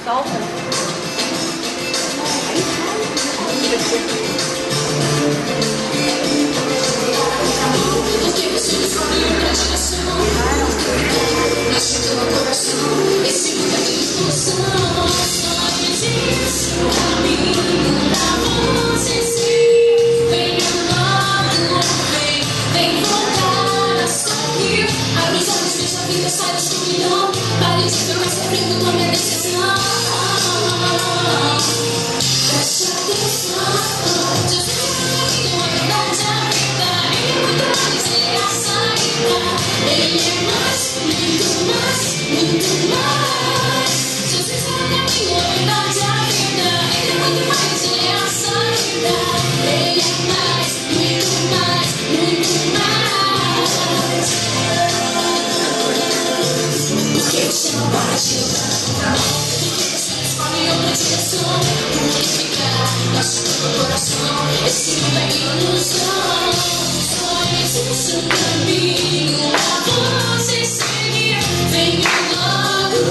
Solta. Porque você me escolheu pra direção. Mexe com meu coração. Esse lugar de discussão. Só existe um caminho pra você seguir. Vem andando, vem voltar a sorrir. Abre os olhos, veja a vida, sai da escuridão. Pare de ficar sofrendo, tome a decisão. Preste atenção. Jesus é o caminho, a verdade, a vida. Ele é muito mais, ele é a saída. Ele é mais, muito mais, muito mais. Jesus é o caminho, a verdade, a vida. Ele é muito mais, ele é a saída. Ele é mais, muito mais, muito mais. Porque você não para de lutar na contramão. Porque você escolhe outra direção. Porque ficar nosso coração. Esse mundo é ilusão. Só existe um caminho pra você seguir. Vem logo,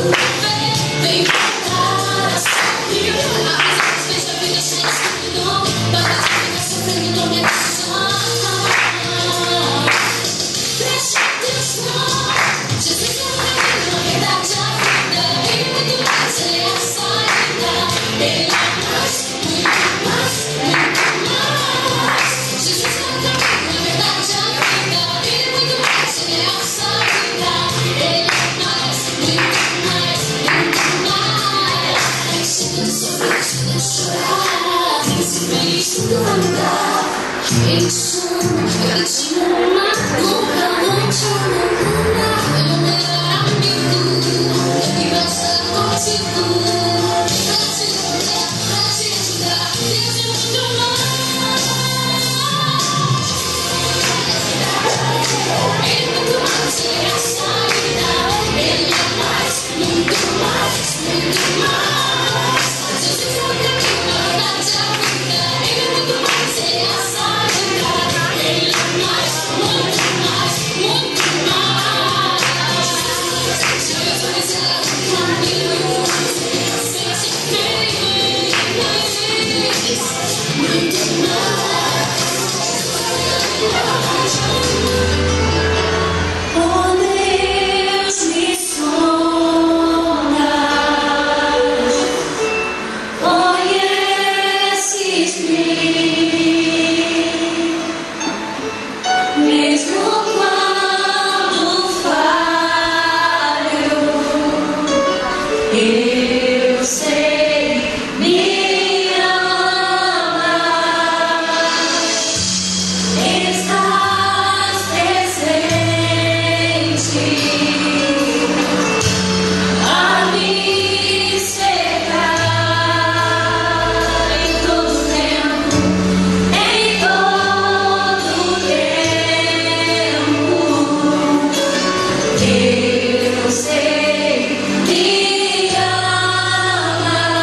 vem voltar a sorrir. Abre os olhos, veja a vida sem escuridão. Para de ficar sofrendo, tome a decisão. Preste atenção. Jesus é o caminho, a verdade, a vida. Ele é muito mais, ele é a saída. Ele é mais, muito mais, muito mais. Jesus é o caminho, a verdade, a vida. Ele é muito mais, ele é a saída. Ele é mais, muito mais, muito mais. Chega de sofrer, chega de chorar. Fique se feliz, tudo vai mudar. Ele te chama, ele te ama. Nunca vai te abandonar. Ele é o melhor amigo que vai estar contigo. Pra te ajudar, Deus é muito mais. Ele é muito mais, ele é a saída. Ele é mais, muito mais, muito mais. Jesus é o caminho, a verdade, a vida. Ele é muito mais, ele é a saída. Ele é mais, muito mais, muito mais. Jesus é o caminho, sente feliz, muito oh, Deus me sonda, conheces-me, mesmo quando falho, eu sei, me ama. Estás presente a me cercar em todo tempo, em todo tempo. Eu sei, me amas.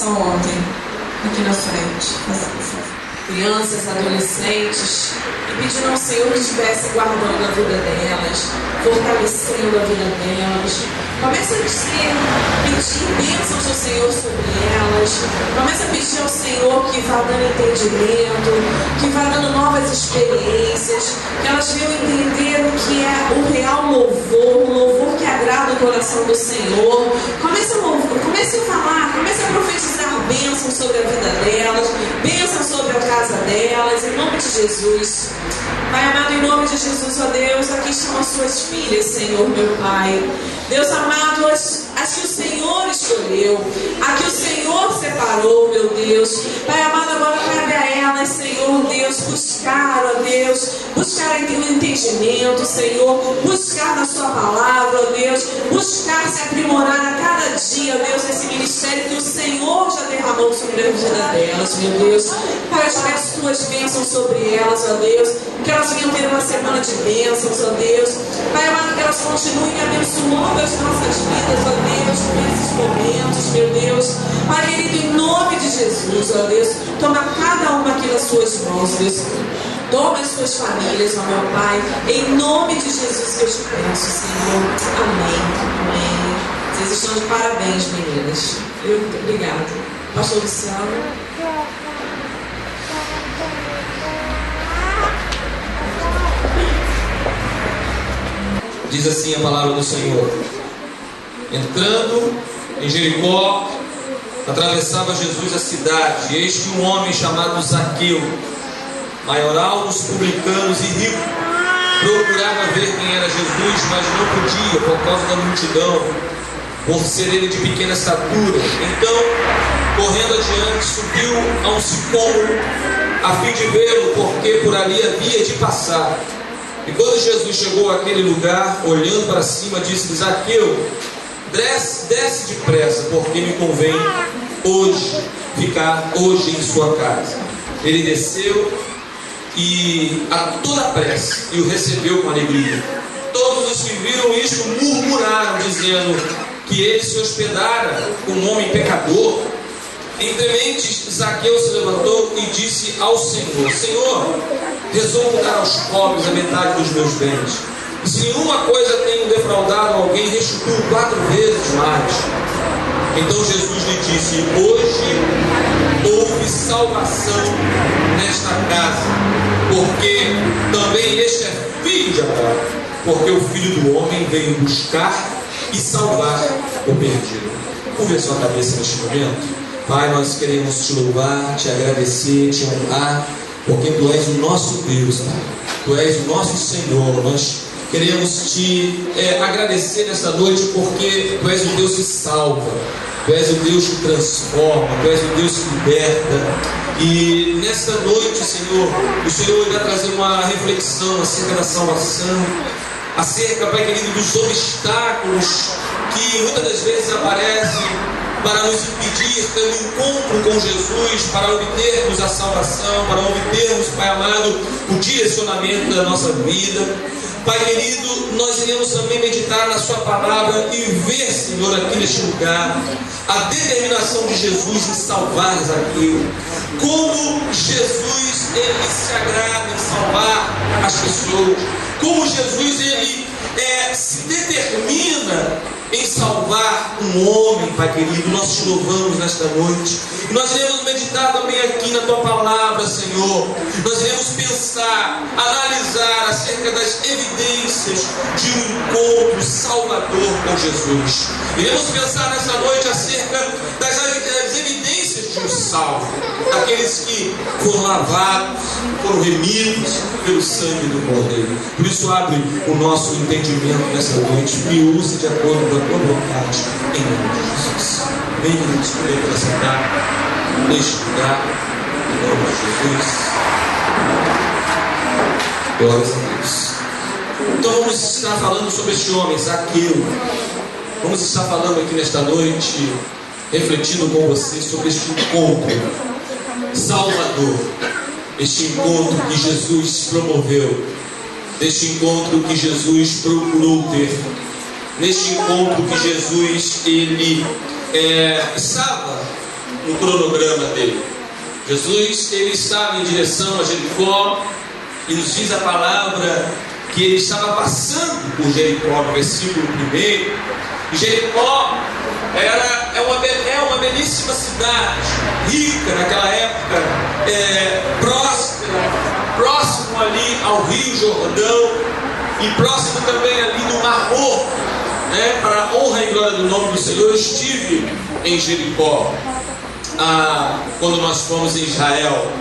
oração ontem, aqui na frente. Crianças, adolescentes, e pedindo ao Senhor que estivesse guardando a vida delas, fortalecendo a vida delas. Comece a pedir bênçãos ao Senhor sobre elas. Comece a pedir ao Senhor que vá dando entendimento, que vá dando novas experiências, que elas venham entender o que é o real louvor, o louvor que agrada o coração do Senhor. Comece a falar, comece a profetizar bênçãos sobre a vida delas, bênçãos sobre a casa delas, em nome de Jesus. Pai amado, em nome de Jesus, ó Deus, aqui estão as suas filhas, Senhor, meu Pai. Deus amado, as que o Senhor escolheu, a que o Senhor separou, meu Deus. Pai amado, agora cabe a elas, Senhor Deus, buscar, ó Deus, buscar o entendimento, Senhor, buscar na sua palavra, ó Deus, buscar se aprimorar a cada dia, ó Deus, esse ministério que o Senhor já derramou sobre a vida delas, meu Deus. Pai, eu peço tuas bênçãos sobre elas, ó Deus, que elas venham ter uma semana de bênçãos, ó Deus. Pai amado, que elas continuem abençoando as nossas vidas, ó Deus, nesses momentos, meu Deus. Pai querido, em nome de Jesus, ó Deus, toma cada uma aqui nas suas mãos, Deus. Toma as suas famílias, ó meu Pai, em nome de Jesus que eu te peço, Senhor. Amém, amém. Vocês estão de parabéns, meninas. Muito obrigada. Pastor Luciano. Diz assim a palavra do Senhor: entrando em Jericó, atravessava Jesus a cidade, e eis que um homem chamado Zaqueu, maioral dos publicanos e rico, procurava ver quem era Jesus, mas não podia por causa da multidão, por ser ele de pequena estatura. Então, correndo adiante, subiu a um sicômoro a fim de vê-lo, porque por ali havia de passar. E quando Jesus chegou àquele lugar, olhando para cima, disse-lhe: Zaqueu, desce depressa, porque me convém ficar hoje em sua casa. Ele desceu e a toda pressa, e o recebeu com alegria. Todos os que viram isto murmuraram, dizendo que ele se hospedara com um homem pecador. Entre mentes, Zaqueu se levantou e disse ao Senhor: Senhor, resolvo dar aos pobres a metade dos meus bens. E se uma coisa tenho defraudado alguém, restituo 4 vezes mais. Então Jesus lhe disse: hoje houve salvação nesta casa, porque também este é filho de Abraão, porque o Filho do Homem veio buscar e salvar o perdido. Curve a sua cabeça neste momento. Pai, nós queremos te louvar, te agradecer, te honrar, porque Tu és o nosso Deus, Pai. Tu és o nosso Senhor. Nós queremos te agradecer nesta noite, porque Tu és o Deus que salva, Tu és o Deus que transforma, Tu és o Deus que liberta. E nesta noite, Senhor, o Senhor irá trazer uma reflexão acerca da salvação, acerca, Pai querido, dos obstáculos que muitas das vezes aparecem para nos impedir ter um encontro com Jesus, para obtermos a salvação, para obtermos, Pai amado, o direcionamento da nossa vida. Pai querido, nós iremos também meditar na Sua palavra e ver, Senhor, aqui neste lugar, a determinação de Jesus em salvar Zaqueu. Como Jesus, Ele se agrada em salvar as pessoas. Como Jesus, Ele se determina em salvar um homem, Pai querido. Nós te louvamos nesta noite. E nós iremos meditar também aqui na Tua palavra, Senhor. Nós iremos pensar, analisar acerca das evidências de um encontro salvador com Jesus. Iremos pensar nesta noite acerca das evidências de um salvo, aqueles que foram lavados, foram remidos pelo sangue do Cordeiro. Por isso, abre o nosso entendimento nessa noite e use de acordo com a Tua vontade, em nome de Jesus. Vem, queridos, podemos assentar neste lugar, em nome de Jesus. Glórias a Deus. Então vamos estar falando sobre este homem, Zaqueu. Vamos estar falando aqui nesta noite, refletindo com você sobre este encontro salvador, este encontro que Jesus promoveu, este encontro que Jesus procurou ter, neste encontro que Jesus, Ele estava no cronograma dele. Jesus, ele estava em direção a Jericó, e nos diz a palavra que ele estava passando por Jericó, no versículo 1. E Jericó é uma belíssima cidade, rica naquela época, próspera, próximo ali ao Rio Jordão, e próximo também ali do Mar Morto, né? Para a honra e glória do nome do Senhor. Eu estive em Jericó quando nós fomos em Israel.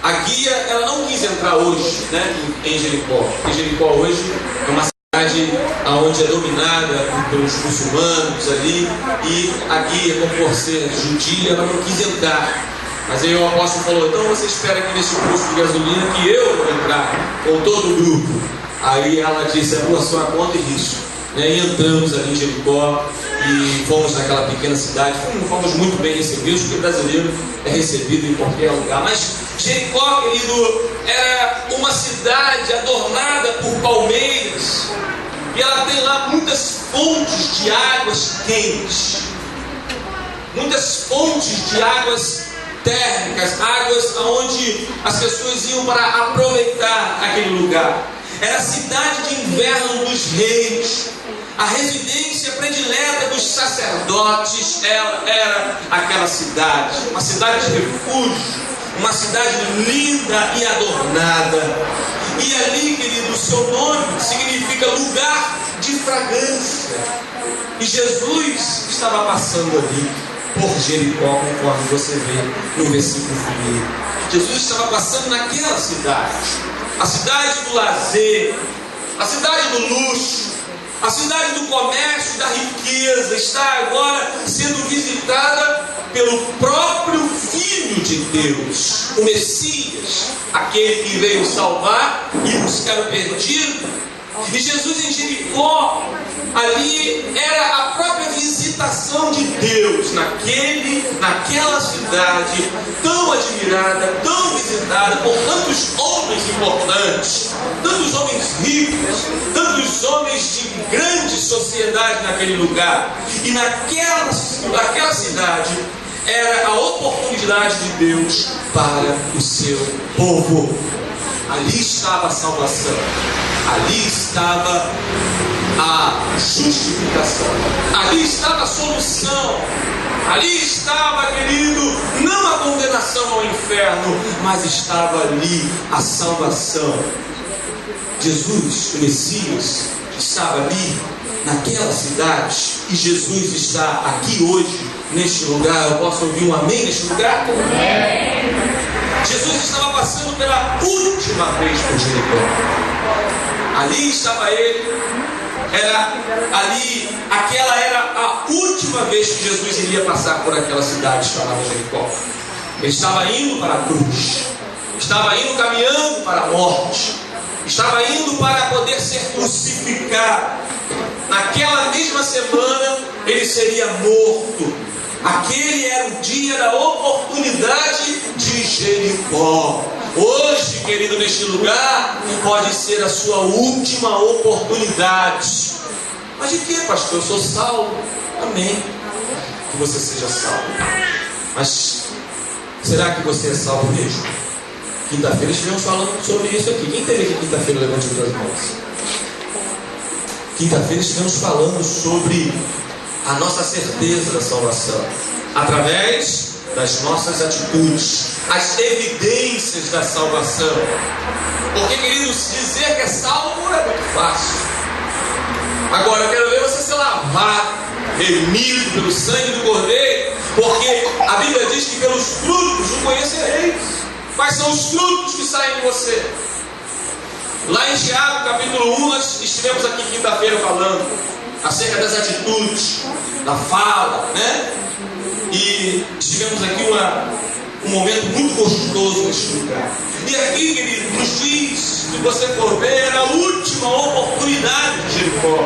A guia, ela não quis entrar hoje, né, em Jericó. Porque Jericó hoje é uma cidade onde é dominada pelos muçulmanos ali, e a guia, como por ser judia, ela não quis entrar. Mas aí o apóstolo falou: então você espera aqui nesse posto de gasolina que eu vou entrar com todo o grupo. Aí ela disse: é por sua conta e risco. E entramos ali em Jericó e fomos naquela pequena cidade. Fomos muito bem recebidos, porque o brasileiro é recebido em qualquer lugar. Mas Jericó, querido, era uma cidade adornada por palmeiras, e ela tem lá muitas fontes de águas quentes, muitas fontes de águas térmicas, águas onde as pessoas iam para aproveitar aquele lugar. Era a cidade de inverno dos reis, a residência predileta dos sacerdotes. Era aquela cidade, uma cidade de refúgio, uma cidade linda e adornada. E ali, querido, o seu nome significa lugar de fragrância. E Jesus estava passando ali por Jericó, conforme você vê no versículo 1. Jesus estava passando naquela cidade, a cidade do lazer, a cidade do luxo, a cidade do comércio e da riqueza. Está agora sendo visitada pelo próprio Filho de Deus, o Messias, aquele que veio salvar e buscar o perdido. E Jesus em Jericó, ali era a própria visitação de Deus naquela cidade tão admirada, tão visitada por tantos homens importantes, tantos homens ricos, tantos homens de grande sociedade naquele lugar. E naquela cidade era a oportunidade de Deus para o seu povo. Ali estava a salvação, ali estava a justificação, ali estava a solução, ali estava, querido, não a condenação ao inferno, mas estava ali a salvação. Jesus, o Messias, estava ali naquela cidade, e Jesus está aqui hoje neste lugar. Eu posso ouvir um amém neste lugar? Jesus estava passando pela última vez por Jericó. Ali estava ele. Aquela era a última vez que Jesus iria passar por aquela cidade chamada Jericó. Ele estava indo para a cruz, estava indo caminhando para a morte, estava indo para poder ser crucificado. Naquela mesma semana ele seria morto. Aquele era o dia da oportunidade de Jericó. Hoje, querido, neste lugar pode ser a sua última oportunidade. Mas de que, pastor? Eu sou salvo. Amém. Que você seja salvo. Mas será que você é salvo mesmo? Quinta-feira estivemos falando sobre isso aqui. Quem teve aqui quinta-feira? Levante as mãos. Quinta-feira estivemos falando sobre a nossa certeza da salvação, através das nossas atitudes, as evidências da salvação. Porque, queridos, dizer que é salvo é muito fácil. Agora eu quero ver você ser lavado, remido pelo sangue do Cordeiro, porque a Bíblia diz que pelos frutos o conhecereis. Quais são os frutos que saem de você? Lá em Tiago, capítulo 1, nós estivemos aqui quinta-feira falando acerca das atitudes, da fala, né? E tivemos aqui um momento muito gostoso neste lugar. E aqui, querido, nos diz, se você for ver, era a última oportunidade de Jericó.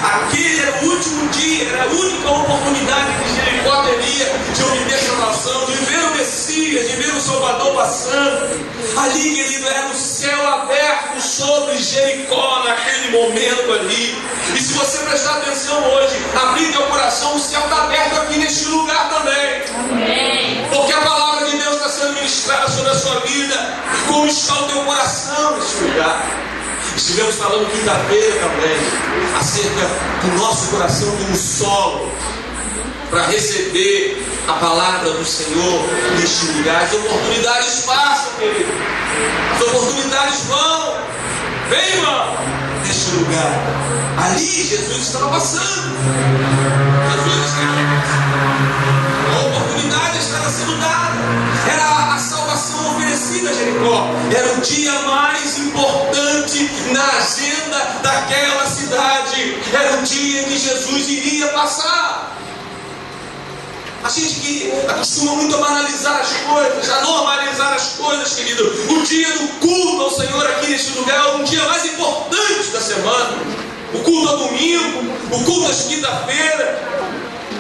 Aquele era o último dia, era a única oportunidade que Jericó teria de obter salvação, de ver o Messias, de ver o Salvador passando. Ali, querido, era o céu aberto sobre Jericó naquele momento ali. E se você prestar atenção hoje, abrir teu coração, o céu está aberto aqui neste lugar também. Amém. Porque a palavra de Deus está sendo ministrada sobre a sua vida. Como está o teu coração neste lugar? Estivemos falando quinta-feira também acerca do nosso coração como solo para receber a palavra do Senhor neste lugar. As oportunidades passam, querido. As oportunidades vão. Vem, irmão, neste lugar. Ali Jesus estava passando. Jesus estava passando. A oportunidade estava sendo dada. Era a salvação oferecida a Jericó. Era o dia mais importante na agenda daquela cidade. Era o dia que Jesus iria passar. A gente que acostuma muito a banalizar as coisas, a normalizar as coisas, querido. O dia do culto ao Senhor aqui neste lugar é um dia mais importante da semana. O culto ao domingo, o culto às quinta-feira.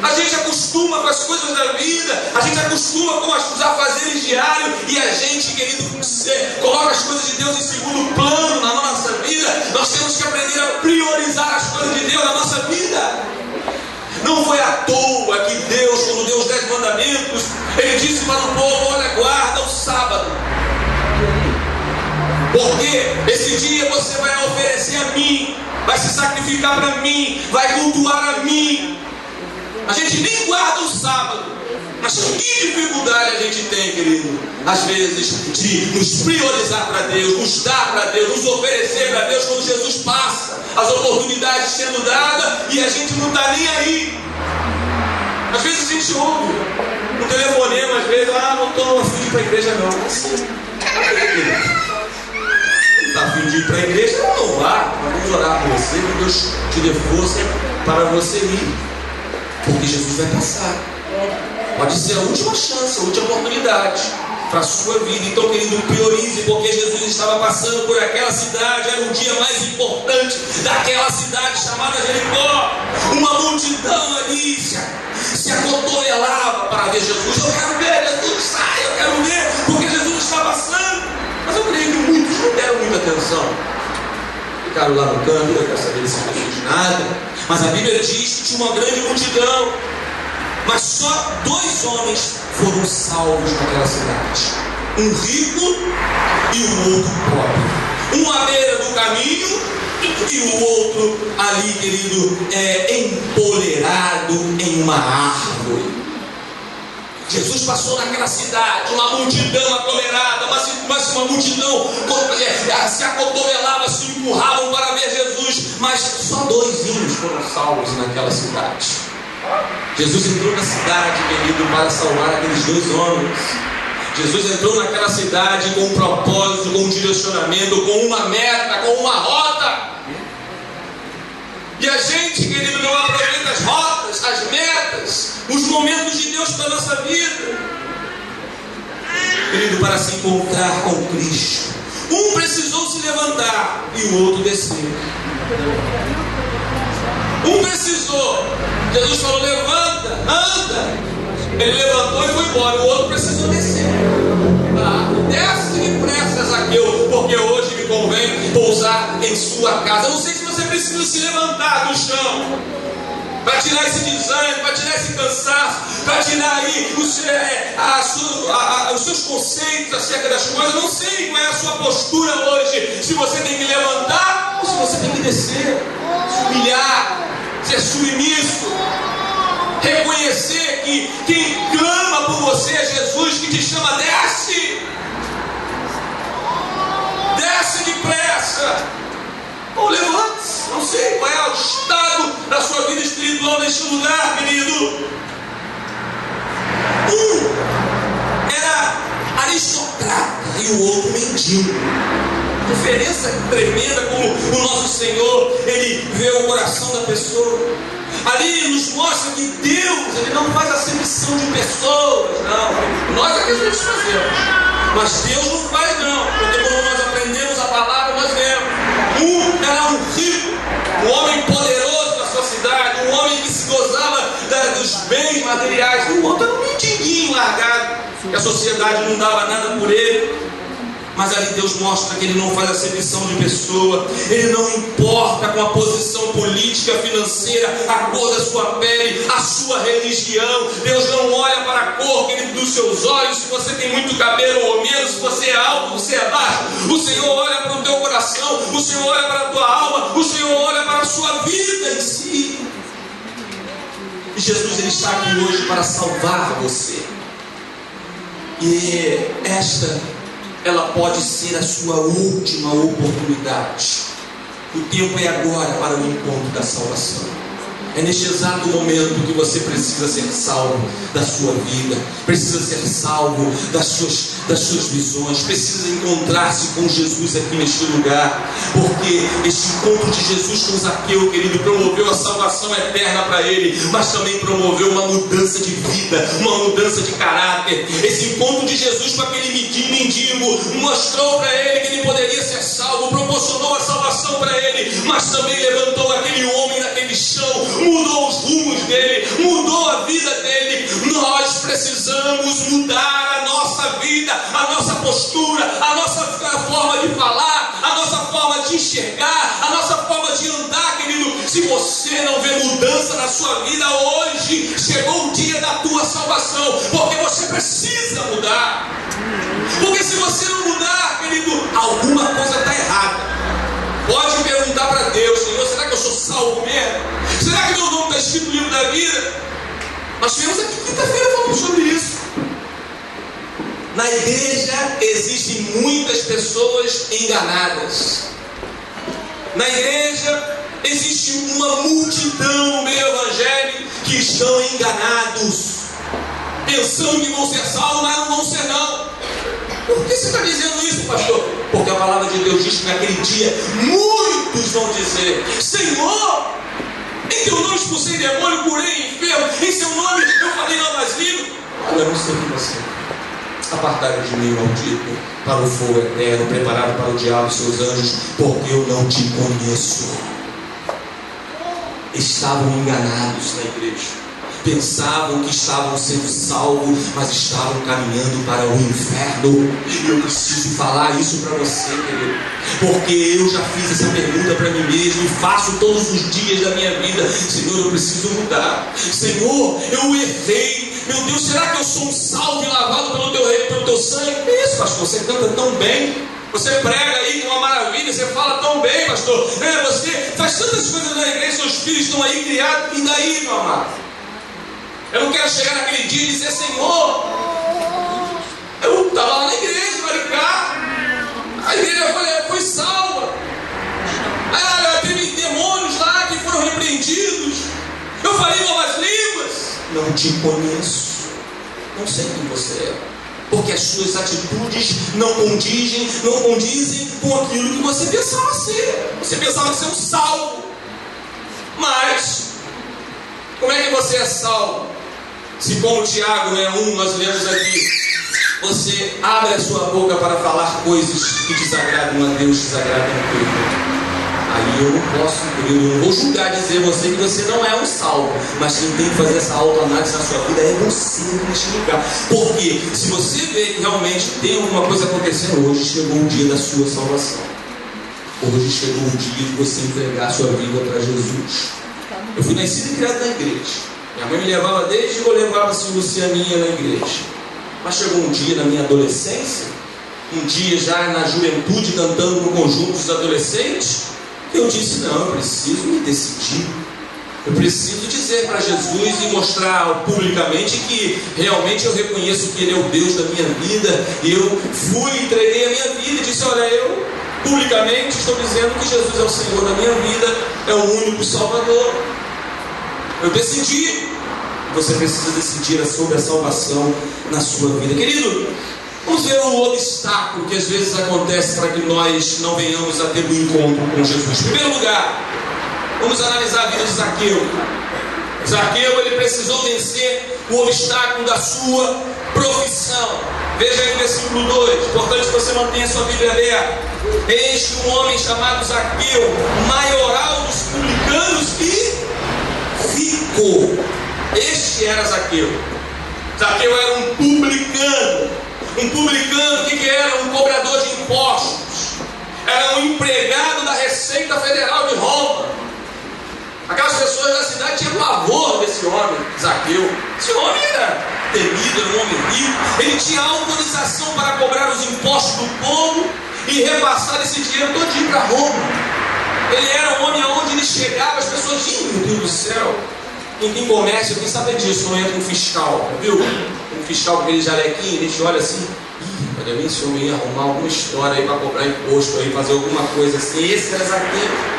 A gente acostuma com as coisas da vida, a gente acostuma com os afazeres diários e a gente, querido, coloca as coisas de Deus em segundo plano na nossa vida. Nós temos que aprender a priorizar as coisas de Deus na nossa vida. Não foi à toa que Deus, quando deu os 10 mandamentos, Ele disse para o povo: olha, guarda o sábado. Porque esse dia você vai oferecer a mim, vai se sacrificar para mim, vai cultuar a mim. A gente nem guarda o sábado. Mas que dificuldade a gente tem, querido, às vezes, de nos priorizar para Deus, nos dar para Deus, nos oferecer para Deus quando Jesus passa, as oportunidades sendo dadas e a gente não está nem aí. Às vezes a gente ouve um telefonema, às vezes, não estou afim de ir para a igreja não. Assim, não está afim de ir para a igreja? Não vá, vamos orar por você, que Deus te dê força para você ir. Porque Jesus vai passar. Pode ser a última chance, a última oportunidade para a sua vida. Então, querido, priorize, porque Jesus estava passando por aquela cidade. Era o dia mais importante daquela cidade chamada Jericó. Uma multidão ali se acotovelava para ver Jesus. Eu quero ver Jesus, sai, eu quero ver, porque Jesus está passando. Mas eu creio que muitos não deram muita atenção. Ficaram lá no canto, não quero saber dessas pessoas de nada. Mas a Bíblia diz que tinha uma grande multidão. Mas só 2 homens foram salvos naquela cidade: um rico e o outro pobre. Um à beira do caminho e o outro ali, querido, empoleirado em uma árvore. Jesus passou naquela cidade, uma multidão aglomerada, mas uma multidão se acotovelava, se empurravam para ver Jesus, mas só 2 foram salvos naquela cidade. Jesus entrou na cidade, querido, para salvar aqueles 2 homens. Jesus entrou naquela cidade com um propósito, com um direcionamento, com uma meta, com uma rota. E a gente, querido, não aproveita as rotas, as metas, os momentos de Deus para a nossa vida, querido, para se encontrar com Cristo. Um precisou se levantar e o outro descer. Um precisou, Jesus falou: levanta, anda. Ele levantou e foi embora. O outro precisou descer. Desce depressa, Zaqueu, porque hoje me convém pousar em sua casa. Eu não sei se você precisa se levantar do chão para tirar esse desânimo, para tirar esse cansaço, para tirar aí os seus conceitos acerca das coisas. Eu não sei qual é a sua postura hoje, se você tem que levantar ou se você tem que descer, se humilhar, ser submisso, reconhecer que quem clama por você é Jesus, que te chama: desce, desce depressa, ou levante-se. Não sei qual é o estado da sua vida espiritual neste lugar, querido. Um era aristocrata e o outro mendigo. Diferença tremenda como o nosso Senhor, Ele vê o coração da pessoa. Ali nos mostra que Deus, Ele não faz acepção de pessoas, não. Nós aqui às vezes fazemos, mas Deus não faz não, porque quando nós aprendemos a palavra, nós vemos. Um era um rico, um homem poderoso da sua cidade, um homem que se gozava dos bens materiais, o outro era um mendiguinho largado, que a sociedade não dava nada por ele. Mas ali Deus mostra que Ele não faz acepção de pessoa. Ele não importa com a posição política, financeira, a cor da sua pele, a sua religião. Deus não olha para a cor, querido, dos seus olhos, se você tem muito cabelo ou menos, se você é alto, você é baixo. O Senhor olha para o teu coração, o Senhor olha para a tua alma, o Senhor olha para a sua vida em si. E Jesus, Ele está aqui hoje para salvar você. E ela pode ser a sua última oportunidade. O tempo é agora para o encontro da salvação. É neste exato momento que você precisa ser salvo da sua vida, precisa ser salvo das suas visões, precisa encontrar-se com Jesus aqui neste lugar, porque este encontro de Jesus com Zaqueu, querido, promoveu a salvação eterna para ele, mas também promoveu uma mudança de vida, uma mudança de caráter. Esse encontro de Jesus com aquele mendigo mostrou para ele que ele poderia ser salvo, proporcionou a salvação para ele, mas também levantou aquele homem naquele chão, mudou os rumos dele, mudou a vida dele. Nós precisamos mudar a nossa vida, a nossa postura, a nossa forma de falar, a nossa forma de enxergar, a nossa forma de andar, querido. Se você não vê mudança na sua vida hoje, chegou o dia da tua salvação, porque você precisa mudar. Porque se você não mudar, querido, alguma coisa está errada. Pode perguntar para Deus: Senhor, será que eu sou salvo mesmo? Será que meu nome está escrito no livro da vida? Nós tivemos aqui quinta-feira falando sobre isso. Na igreja existem muitas pessoas enganadas. Na igreja existe uma multidão no meio evangélico que estão enganados, pensando que vão ser salvos, mas não vão ser não. Por que você está dizendo isso, pastor? Porque a palavra de Deus diz que naquele dia muitos vão dizer: Senhor, em teu nome expulsei demônio, curei enfermo, em seu nome eu falei novas línguas. Eu não sei o que você. Apartai de mim, maldito, para o fogo eterno, preparado para o diabo e seus anjos, porque eu não te conheço. Estavam enganados na igreja. Pensavam que estavam sendo salvos, mas estavam caminhando para o inferno. E eu preciso falar isso para você, querido, porque eu já fiz essa pergunta para mim mesmo e faço todos os dias da minha vida: Senhor, eu preciso mudar. Senhor, eu errei. Meu Deus, será que eu sou um salvo e lavado pelo teu sangue? Que isso, pastor? Você canta tão bem. Você prega aí com uma maravilha, você fala tão bem, pastor. Você faz tantas coisas na igreja, seus filhos estão aí criados. E daí, meu amado? Eu não quero chegar naquele dia e dizer: Senhor, eu estava lá na igreja, Maricá, a igreja foi salva. Teve demônios lá que foram repreendidos. Eu falei novas línguas. Não te conheço. Não sei quem você é. Porque as suas atitudes não condizem com aquilo que você pensava ser. Você pensava ser um salvo. Mas como é que você é salvo? Se, como Tiago, nós lemos aqui, você abre a sua boca para falar coisas que desagradam a Deus, desagradam a Deus. Aí eu não vou julgar, dizer você que você não é um salvo, mas quem tem que fazer essa autoanálise na sua vida é você neste lugar. Porque se você vê que realmente tem alguma coisa acontecendo, hoje chegou o dia da sua salvação. Hoje chegou o dia de você entregar a sua vida para Jesus. Eu fui nascido e criado na igreja. Minha mãe me levava desde que eu levava assim Lucianinha na igreja. Mas chegou um dia na minha adolescência, um dia já na juventude, cantando no conjunto dos adolescentes, que eu disse: não, eu preciso me decidir. Eu preciso dizer para Jesus e mostrar publicamente que realmente eu reconheço que Ele é o Deus da minha vida. E eu entreguei a minha vida e disse: olha, eu publicamente estou dizendo que Jesus é o Senhor da minha vida, é o único Salvador. Eu decidi. Você precisa decidir sobre a salvação na sua vida. Querido, vamos ver o obstáculo que às vezes acontece para que nós não venhamos a ter um encontro com Jesus. Em primeiro lugar, vamos analisar a vida de Zaqueu. Zaqueu, ele precisou vencer o obstáculo da sua profissão. Veja aí o versículo 2. Importante que você mantenha a sua Bíblia aberta. Eis que um homem chamado Zaqueu, maioral dos publicanos e rico. Este era Zaqueu. Zaqueu era um publicano. Um publicano, o que era? Um cobrador de impostos. Era um empregado da Receita Federal de Roma. Aquelas pessoas da cidade tinham pavor desse homem, Zaqueu. Esse homem era temido, era um homem rico. Ele tinha autorização para cobrar os impostos do povo e repassar esse dinheiro todinho para Roma. Ele era um homem aonde ele chegava, as pessoas diziam: meu Deus do céu, em comércio, quem sabe disso, não entra um fiscal, viu? Um fiscal com aquele jalequinho, ele te olha assim: olha bem, se eu ia arrumar alguma história aí para cobrar imposto, aí, fazer alguma coisa assim. Esse era Zaqueu.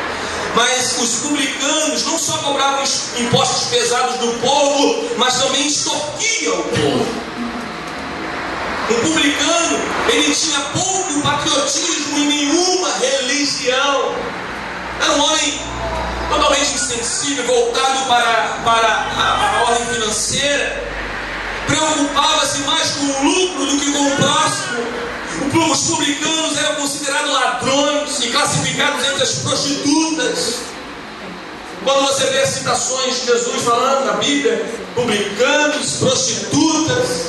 Mas os publicanos não só cobravam impostos pesados do povo, mas também extorquiam o povo. Um publicano, ele tinha pouco patriotismo em nenhuma religião. Era um homem totalmente insensível, voltado para a ordem financeira. Preocupava-se mais com o lucro do que com o próximo. Os publicanos eram considerados ladrões e classificados entre as prostitutas. Quando você vê as citações de Jesus falando na Bíblia, publicanos, prostitutas,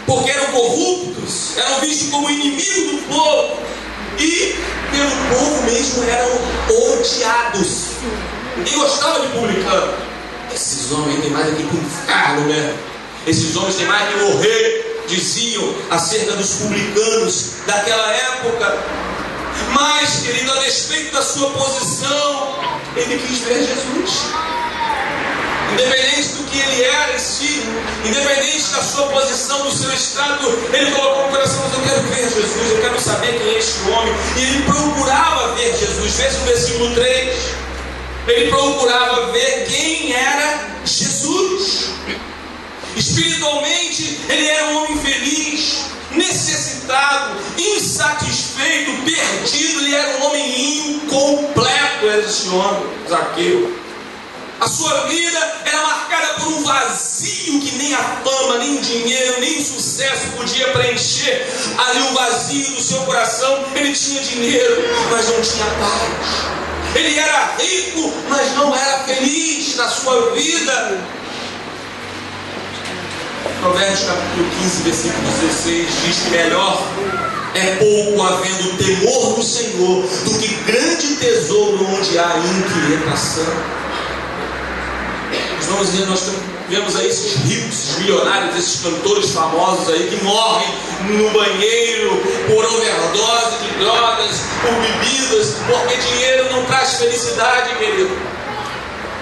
porque eram corruptos, eram vistos como inimigo do povo e pelo povo mesmo eram odiados. Ninguém gostava de publicano. Esses homens têm mais aqui que um inferno, né? Esses homens têm mais que morrer, diziam acerca dos publicanos daquela época. Mas, querido, a despeito da sua posição, ele quis ver Jesus. Independente do que ele era em si, independente da sua posição, do seu estado, ele colocou no coração: mas eu quero ver Jesus, eu quero saber quem é este homem. E ele procurava ver Jesus. Veja o versículo 3. Ele procurava ver quem era Jesus. Espiritualmente, ele era um homem feliz, necessitado, insatisfeito, perdido. Ele era um homem incompleto, era esse homem, Zaqueu. A sua vida era marcada por um vazio que nem a fama, nem o dinheiro, nem o sucesso podia preencher. Ali o vazio do seu coração. Ele tinha dinheiro, mas não tinha paz. Ele era rico, mas não era feliz na sua vida. Provérbios capítulo 15, versículo 16 diz que melhor é pouco havendo temor do Senhor do que grande tesouro onde há inquietação. Nós vemos aí esses ricos, esses milionários, esses cantores famosos aí que morrem no banheiro por overdose de drogas, por bebidas, porque dinheiro não traz felicidade, querido.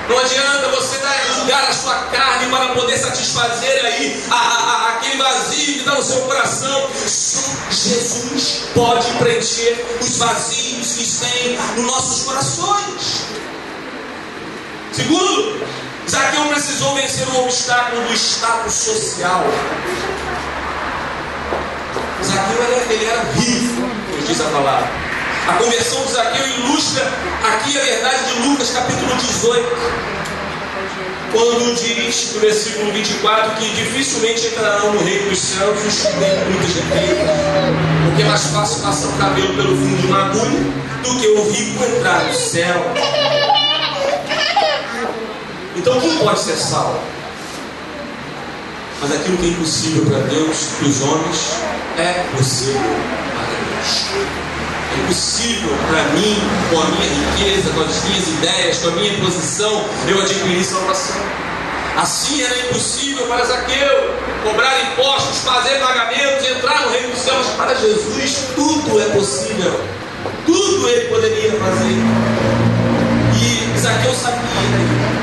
Não adianta você dar lugar à sua carne para poder satisfazer aí aquele vazio que está no seu coração. Só Jesus pode preencher os vazios que tem nos nossos corações. Segundo, Zaqueu precisou vencer o obstáculo do status social. Zaqueu ele era rico, como diz a palavra. A conversão de Zaqueu ilustra aqui a verdade de Lucas capítulo 18, quando diz no versículo 24 que dificilmente entrarão no reino dos céus os que têm muitas riquezas, porque é mais fácil passar o cabelo pelo fundo de uma agulha do que o rico entrar no céu. Então quem pode ser salvo? Mas aquilo que é impossível para Deus, para os homens, é possível para Deus. É impossível para mim, com a minha riqueza, com as minhas ideias, com a minha posição, eu adquirir salvação. Assim era impossível para Zaqueu cobrar impostos, fazer pagamentos, entrar no reino dos céus. Para Jesus tudo é possível. Tudo ele poderia fazer. E Zaqueu sabia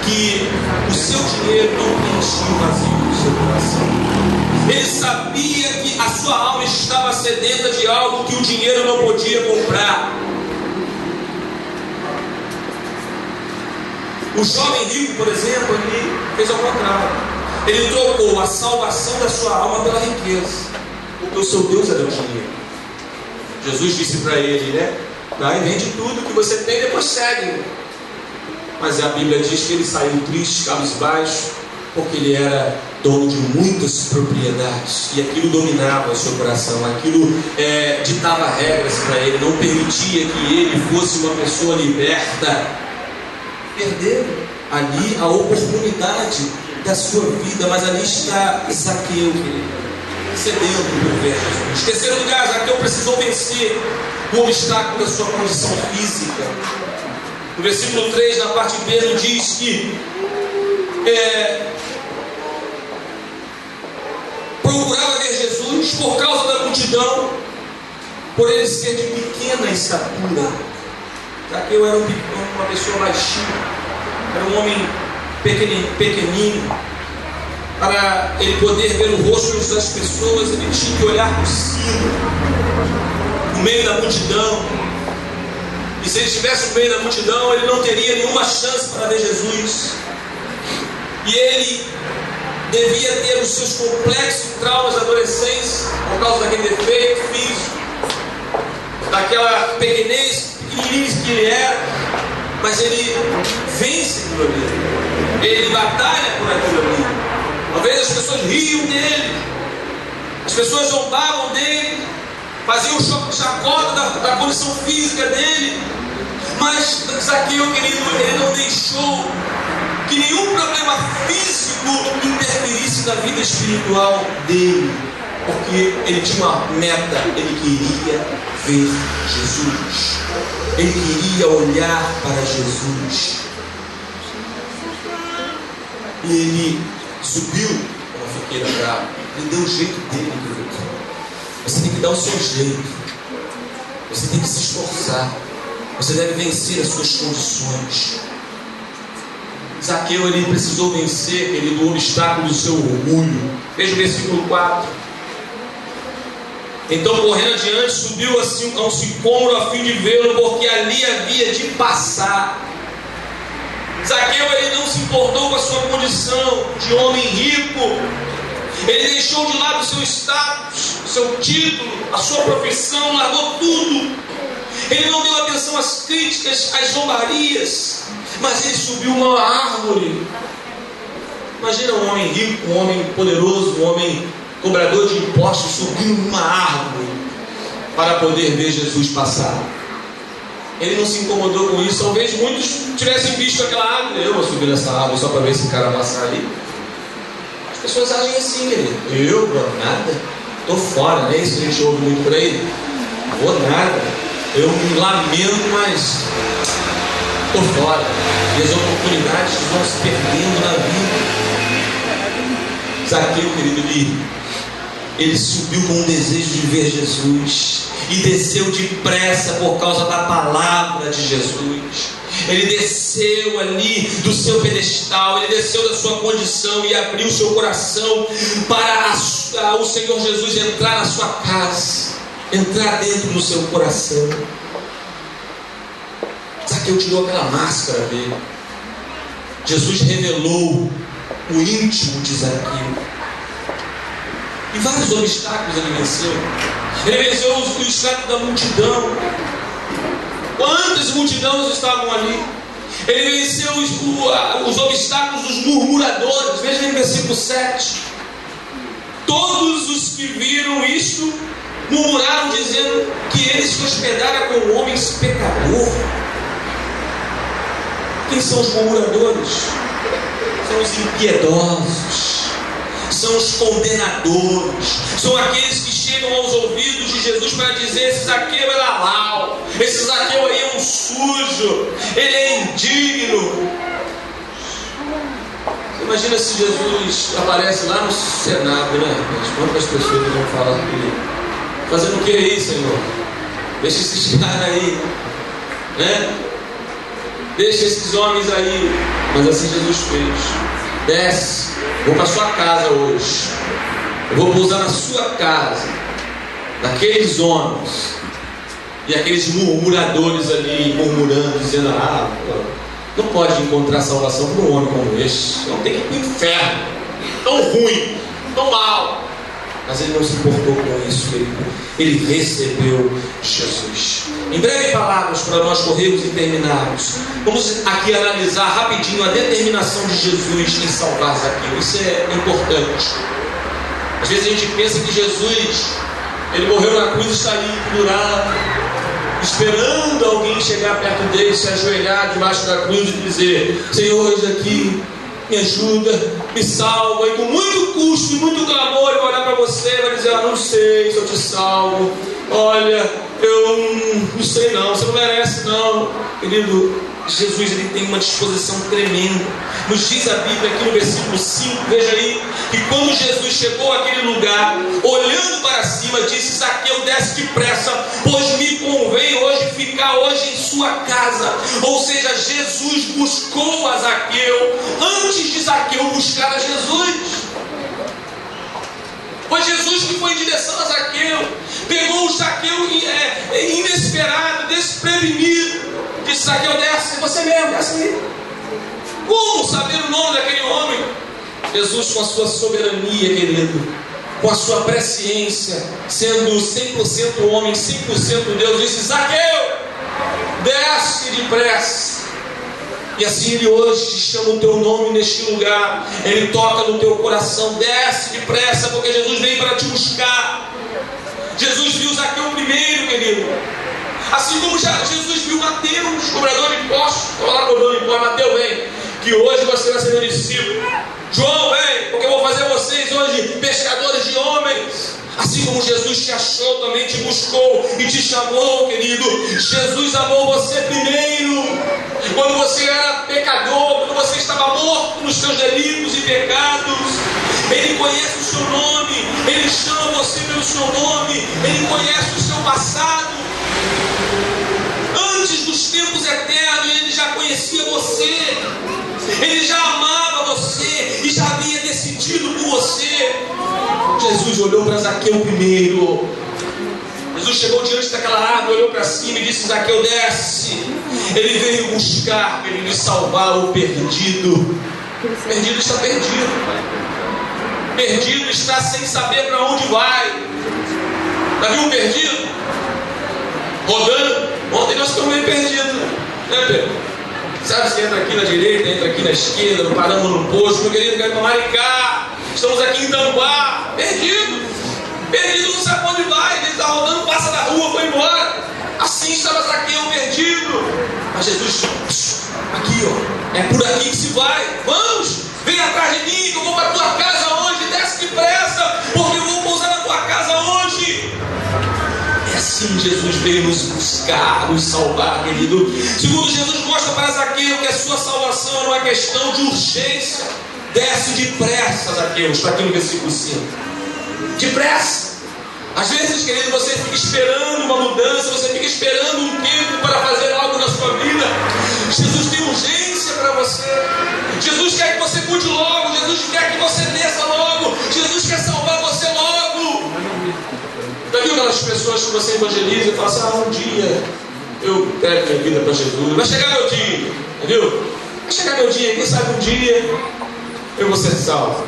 que o seu dinheiro não preenchia o vazio do seu coração. Ele sabia que a sua alma estava sedenta de algo que o dinheiro não podia comprar. O jovem rico, por exemplo, ele fez ao contrário. Ele trocou a salvação da sua alma pela riqueza, porque o seu Deus era o dinheiro. Jesus disse para ele, né? Vai, vende tudo que você tem e depois segue. mas a Bíblia diz que ele saiu triste, cabisbaixo, porque ele era dono de muitas propriedades, e aquilo dominava o seu coração, aquilo ditava regras para ele, não permitia que ele fosse uma pessoa liberta. Perderam ali a oportunidade da sua vida, mas ali está Zaqueu, cedendo por ver Jesus. Terceiro lugar, Zaqueu precisou vencer o obstáculo da sua condição física. No versículo 3, na parte B, ele diz que procurava ver Jesus por causa da multidão, por ele ser de pequena estatura. Zaqueu era uma pessoa baixinha, era um homem pequenino. Para ele poder ver o rosto das pessoas, ele tinha que olhar por cima, no meio da multidão. E se ele estivesse no meio da multidão, ele não teria nenhuma chance para ver Jesus. E ele devia ter os seus complexos traumas da adolescência, por causa daquele defeito físico, daquela pequenez, pequenininho que ele era, mas ele vence aquilo ali, ele batalha por aquilo ali. Talvez as pessoas riam dele, as pessoas zombavam dele, faziam chacota da condição física dele, mas Zaqueu, querido, ele não deixou que nenhum problema físico interferisse na vida espiritual dele, porque ele tinha uma meta, ele queria ver Jesus, ele queria olhar para Jesus, e ele subiu uma fiqueira brava, ele deu o jeito dele, querido. Você tem que dar o seu jeito, você tem que se esforçar, você deve vencer as suas condições. Zaqueu, ele precisou vencer, querido, o obstáculo do seu orgulho. Veja o versículo 4. Então, correndo adiante, subiu assim a um sicômoro a fim de vê-lo, porque ali havia de passar. Zaqueu, ele não se importou com a sua condição de homem rico. Ele deixou de lado o seu status, o seu título, a sua profissão, largou tudo. Ele não deu atenção às críticas, às zombarias, mas ele subiu uma árvore. Imagina um homem rico, um homem poderoso, um homem cobrador de impostos, subindo uma árvore para poder ver Jesus passar. Ele não se incomodou com isso. Talvez muitos tivessem visto aquela árvore. Eu vou subir nessa árvore só para ver esse cara passar ali. As pessoas agem assim, querido. Eu, nada. Estou fora, não é isso que a gente ouve muito por aí? Vou nada. Eu me lamento, mas estou fora. E as oportunidades vão se perdendo na vida. Zaqueu, querido, ele subiu com um desejo de ver Jesus e desceu depressa por causa da palavra de Jesus. Ele desceu ali do seu pedestal, ele desceu da sua condição e abriu o seu coração para o Senhor Jesus entrar na sua casa, entrar dentro do seu coração. Zaqueu tirou aquela máscara dele. Jesus revelou o íntimo de Zaqueu. E vários obstáculos ele venceu. Ele venceu o obstáculo da multidão. Quantas multidões estavam ali? Ele venceu os obstáculos dos murmuradores. Veja no versículo 7. Todos os que viram isto murmuraram, dizendo que ele se hospedara com homens pecador. Quem são os murmuradores? São os impiedosos, são os condenadores, são aqueles que chegam aos ouvidos de Jesus para dizer: esse Zaqueu é lalau, esse Zaqueu aí é um sujo, ele é indigno. Você imagina se Jesus aparece lá no Senado, né? Quantas pessoas vão falar com ele? Fazendo o que aí, Senhor? Deixa esses caras aí, né? Deixa esses homens aí. Mas assim Jesus fez. Desce, vou para sua casa hoje. Eu vou pousar na sua casa, daqueles homens e aqueles murmuradores ali murmurando, dizendo: não pode encontrar salvação para um homem como este. Não tem que ir para o inferno. Tão ruim, tão mal. Mas ele não se importou com isso, ele recebeu Jesus. Em breves palavras, para nós corrermos e terminarmos, vamos aqui analisar rapidinho a determinação de Jesus em salvar Zaqueu. Isso é importante. Às vezes a gente pensa que Jesus, ele morreu na cruz e está ali pendurado, esperando alguém chegar perto dele, se ajoelhar debaixo da cruz e dizer: Senhor, hoje aqui, me ajuda, me salva. E com muito custo e muito clamor, ele vai olhar para você e vai dizer: não sei se eu te salvo, olha, eu não sei não, você não merece não. Querido, Jesus, ele tem uma disposição tremenda. Nos diz a Bíblia aqui no versículo 5, veja aí, que quando Jesus chegou àquele lugar, olhando para cima, disse: Zaqueu, desce depressa, pois me convém hoje ficar hoje em sua casa. Ou seja, Jesus buscou a Zaqueu antes de Zaqueu buscar a Jesus. Foi Jesus que foi em direção a Zaqueu, pegou o Zaqueu inesperado, desprevenido, disse: Zaqueu, desce, você mesmo, desce aí. Como saber o nome daquele homem? Jesus, com a sua soberania, querido, com a sua presciência, sendo 100% homem, 100% Deus, disse: Zaqueu, desce depressa. E assim ele hoje chama o teu nome neste lugar, ele toca no teu coração: desce depressa, porque Jesus veio para te buscar. Jesus viu Zaqueu primeiro, querido, assim como Jesus viu Mateus, cobrador de impostos. Estou lá cobrando impostos: Mateus, vem, que hoje você vai ser meu discípulo. João, vem, porque eu vou fazer vocês hoje pescadores de homens. Assim como Jesus te achou, também te buscou e te chamou, querido. Jesus amou você primeiro, quando você era pecador, quando você estava morto nos seus delitos e pecados. Ele conhece o seu nome, ele chama você pelo seu nome, ele conhece o seu passado. Antes dos tempos eternos, ele já conhecia você, ele já amava você e já havia decidido por você. Jesus olhou para Zaqueu primeiro. Jesus chegou diante daquela árvore, olhou para cima e disse: Zaqueu, desce. Ele veio buscar, ele veio salvar o perdido. Perdido está perdido. Perdido está sem saber para onde vai. Já viu um perdido? Rodando. Ontem nós ficamos meio perdidos, né, Pedro? Sabe, você entra aqui na direita, entra aqui na esquerda, não paramos no posto. Meu querido, quero tomar em cá. Estamos aqui em Tanguá, perdido. Perdido, não sabe onde vai. Ele está rodando, passa da rua, foi embora. Assim estava Zaqueu, perdido. Mas Jesus, aqui ó, é por aqui que se vai. Vamos, vem atrás de mim, que eu vou para a tua casa hoje. Desce depressa, porque eu vou pousar na tua casa hoje. É assim Jesus veio nos buscar, nos salvar, querido. Segundo, Jesus mostra para Zaqueu que a sua salvação era uma questão de urgência. Desce depressa, Zaqueu. Está aqui no versículo 5. Depressa. Às vezes, querido, você fica esperando uma mudança, você fica esperando um tempo para fazer algo na sua vida. Jesus tem urgência para você. Jesus quer que você mude logo. Jesus quer que você desça logo. Jesus quer salvar você logo. Já viu aquelas pessoas que você evangeliza e fala assim: um dia eu entrego minha vida para Jesus, vai chegar meu dia, entendeu? Vai chegar meu dia, quem sabe um dia eu vou ser salvo.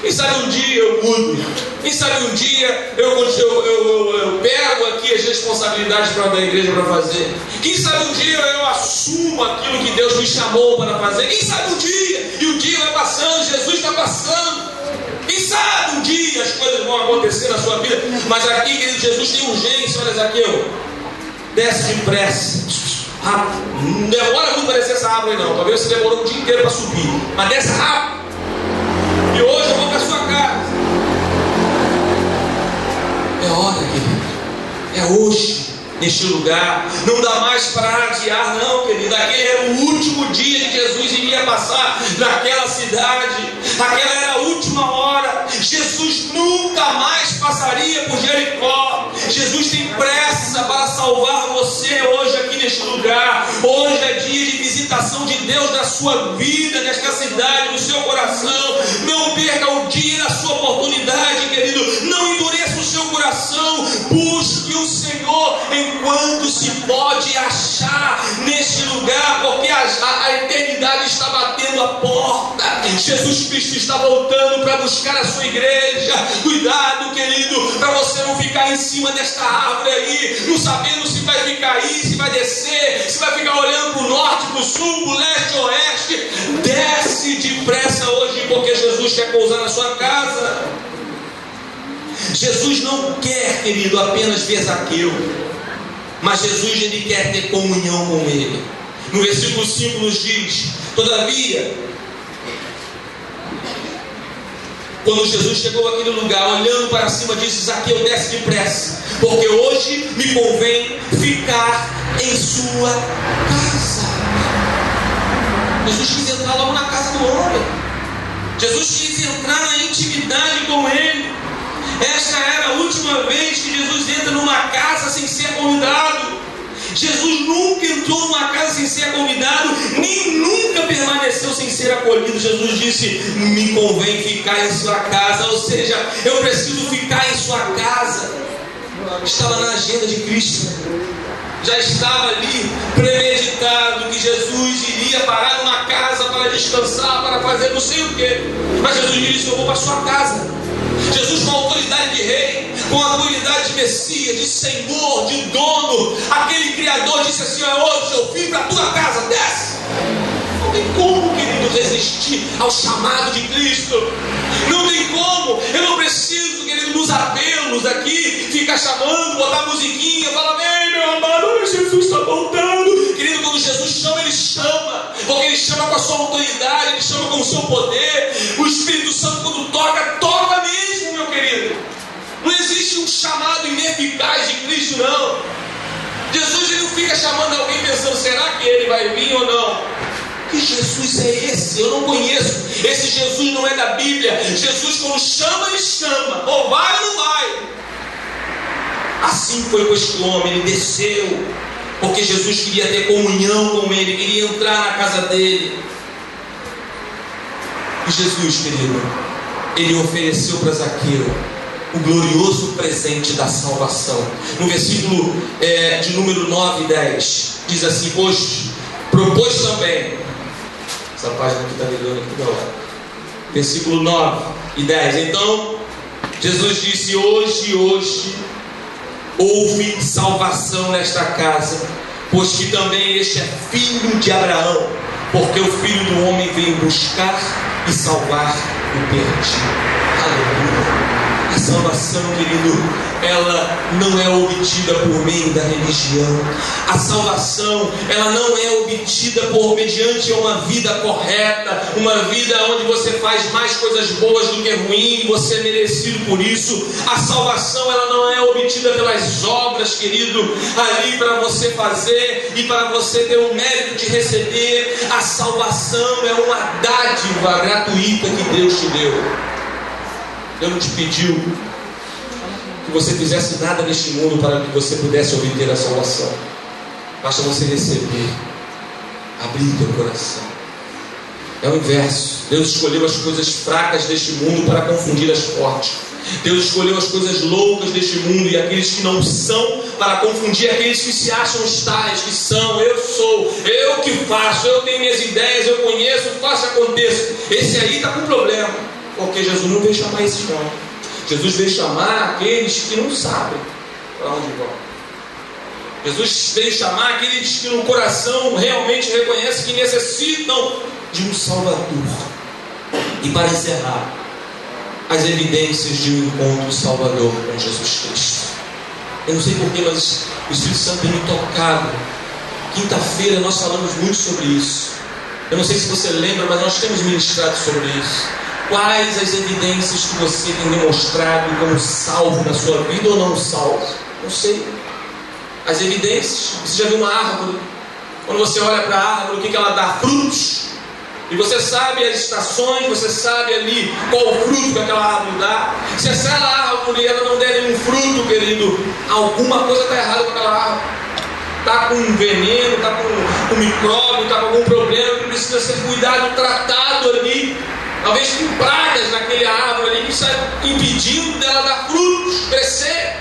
Quem sabe um dia eu mudo. Quem sabe um dia eu pego aqui as responsabilidades da igreja para fazer. Quem sabe um dia eu assumo aquilo que Deus me chamou para fazer. Quem sabe um dia, e o dia vai passando, Jesus está passando. Quem sabe um dia as coisas vão acontecer na sua vida. Mas aqui, querido, Jesus tem urgência. Olha, Zaqueu, desce depressa, rápido. Não demora muito para descer essa árvore não. Talvez você demorou o dia inteiro para subir, mas desce rápido. E hoje eu vou para a sua casa. É hora, querido. É hoje, neste lugar. Não dá mais para adiar, não, querido. Aquele era o último dia que Jesus iria passar naquela cidade. Aquela era a última hora. Jesus nunca mais passaria por Jericó. Jesus tem pressa para salvar você hoje aqui neste lugar. Hoje é dia de visitação de Deus na sua vida, nesta cidade, no seu coração. Não perca o dia da sua oportunidade, querido. Não endureça o seu coração. Busque o Senhor enquanto se pode achar neste lugar, porque a eternidade está batendo a porta. Jesus Cristo está voltando para buscar a sua igreja. Cuidado, querido, para você não ficar em cima desta árvore aí, não sabendo se vai ficar aí, se vai descer, se vai ficar olhando para o norte, para o sul, para o leste, oeste. Desce depressa hoje, porque Jesus quer pousar na sua casa. Jesus não quer, querido, apenas ver Zaqueu, mas Jesus, ele quer ter comunhão com ele. No versículo 5 nos diz: todavia, quando Jesus chegou àquele lugar, olhando para cima, disse: Zaqueu, desce depressa, porque hoje me convém ficar em sua casa. Jesus quis entrar logo na casa do homem. Jesus quis entrar na intimidade com ele. Esta era a última vez que Jesus entra numa casa sem ser convidado. Jesus nunca entrou numa casa sem ser convidado, nem nunca permaneceu sem ser acolhido. Jesus disse: me convém ficar em sua casa, ou seja, eu preciso ficar em sua casa. Estava na agenda de Cristo, já estava ali premeditado que Jesus iria parar numa casa para descansar, para fazer não sei o que. Mas Jesus disse: eu vou para a sua casa. Jesus, com a autoridade de rei, com a autoridade de Messias, de Senhor, de dono, aquele Criador, disse assim: hoje eu vim para a tua casa, desce. Não tem como, querido, resistir ao chamado de Cristo. Não tem como. Eu não preciso, querido, nos apelos aqui, ficar chamando, botar musiquinha, falar: vem, meu amado, Jesus está voltando. Querido, quando Jesus chama, ele chama, porque ele chama com a sua autoridade, ele chama com o seu poder. O Espírito Santo, quando toca, toca mesmo, meu querido. Não existe um chamado ineficaz de Cristo, não. Jesus, ele não fica chamando alguém pensando: será que ele vai vir ou não? Que Jesus é esse? Eu não conheço. Esse Jesus não é da Bíblia. Jesus, quando chama, ele chama. Ou vai ou não vai. Assim foi com este homem. Ele desceu, porque Jesus queria ter comunhão com ele, queria entrar na casa dele. E Jesus, querido, ele ofereceu para Zaqueu o glorioso presente da salvação. No versículo de número 9 e 10, diz assim: pois propôs também. Essa página aqui está ligando aqui da hora. Versículo 9 e 10. Então Jesus disse: hoje houve salvação nesta casa, pois que também este é filho de Abraão, porque o Filho do Homem veio buscar e salvar o perdido. Aleluia. A salvação, querido, ela não é obtida por meio da religião. A salvação, ela não é obtida mediante uma vida correta, uma vida onde você faz mais coisas boas do que ruim, e você é merecido por isso. A salvação, ela não é obtida pelas obras, querido, ali para você fazer e para você ter o mérito de receber. A salvação é uma dádiva gratuita que Deus te deu. Deus não te pediu que você fizesse nada neste mundo para que você pudesse obter a salvação. Basta você receber, abrir teu coração. É o inverso. Deus escolheu as coisas fracas deste mundo para confundir as fortes. Deus escolheu as coisas loucas deste mundo e aqueles que não são para confundir aqueles que se acham tais, que são: eu sou, eu que faço, eu tenho minhas ideias, eu conheço, faço, aconteça. Esse aí está com problema, porque Jesus não veio chamar esses não. Jesus veio chamar aqueles que não sabem para onde vão. Jesus veio chamar aqueles que no coração realmente reconhecem que necessitam de um Salvador. E para encerrar, as evidências de um encontro salvador com Jesus Cristo. Eu não sei porquê, mas o Espírito Santo tem me tocado. Quinta-feira nós falamos muito sobre isso. Eu não sei se você lembra, mas nós temos ministrado sobre isso. Quais as evidências que você tem demonstrado como salvo na sua vida ou não salvo? Não sei. As evidências. Você já viu uma árvore? Quando você olha para a árvore, o que ela dá? Frutos. E você sabe as estações, você sabe ali qual o fruto que aquela árvore dá. Se aquela árvore ela não der nenhum fruto, querido, alguma coisa está errada com aquela árvore. Está com veneno, está com micróbio, está com algum problema que precisa ser cuidado, tratado ali. Talvez com pragas naquela árvore ali que está impedindo dela dar frutos, crescer.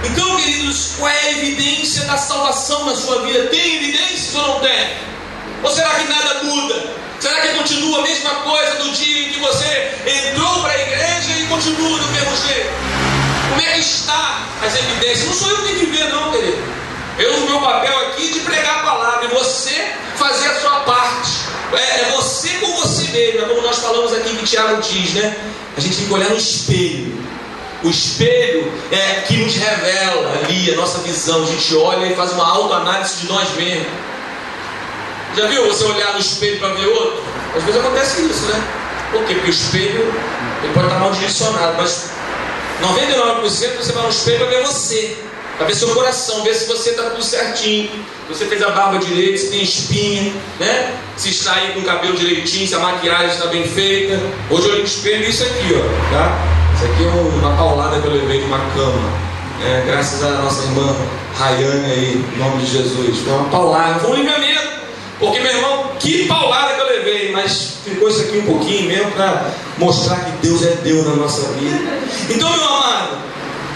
Então, queridos, qual é a evidência da salvação na sua vida? Tem evidências ou não tem? Ou será que nada muda? Será que continua a mesma coisa do dia em que você entrou para a igreja e continua do mesmo jeito? Como é que está as evidências? Não sou eu que tenho que ver, não, querido. Eu, o meu papel aqui é de pregar a palavra e você fazer a sua parte. É você com você mesmo. É como nós falamos aqui que Tiago diz, né? A gente tem que olhar no espelho. O espelho é que nos revela ali a nossa visão. A gente olha e faz uma autoanálise de nós mesmos. Já viu você olhar no espelho para ver outro? Às vezes acontece isso, né? Por quê? Porque o espelho ele pode estar mal direcionado, mas 99% você vai no espelho para ver você, para ver seu coração, ver se você está tudo certinho, se você fez a barba direito, se tem espinha, né? Se está aí com o cabelo direitinho, se a maquiagem está bem feita. Hoje eu olhei no espelho e isso aqui, ó, tá? Isso aqui é uma paulada que eu levei de uma cama. Graças à nossa irmã Rayane aí, em nome de Jesus. Foi uma paulada, foi um livramento. Porque, meu irmão, que paulada que eu levei, mas ficou isso aqui um pouquinho mesmo para mostrar que Deus é Deus na nossa vida. Então, meu amado,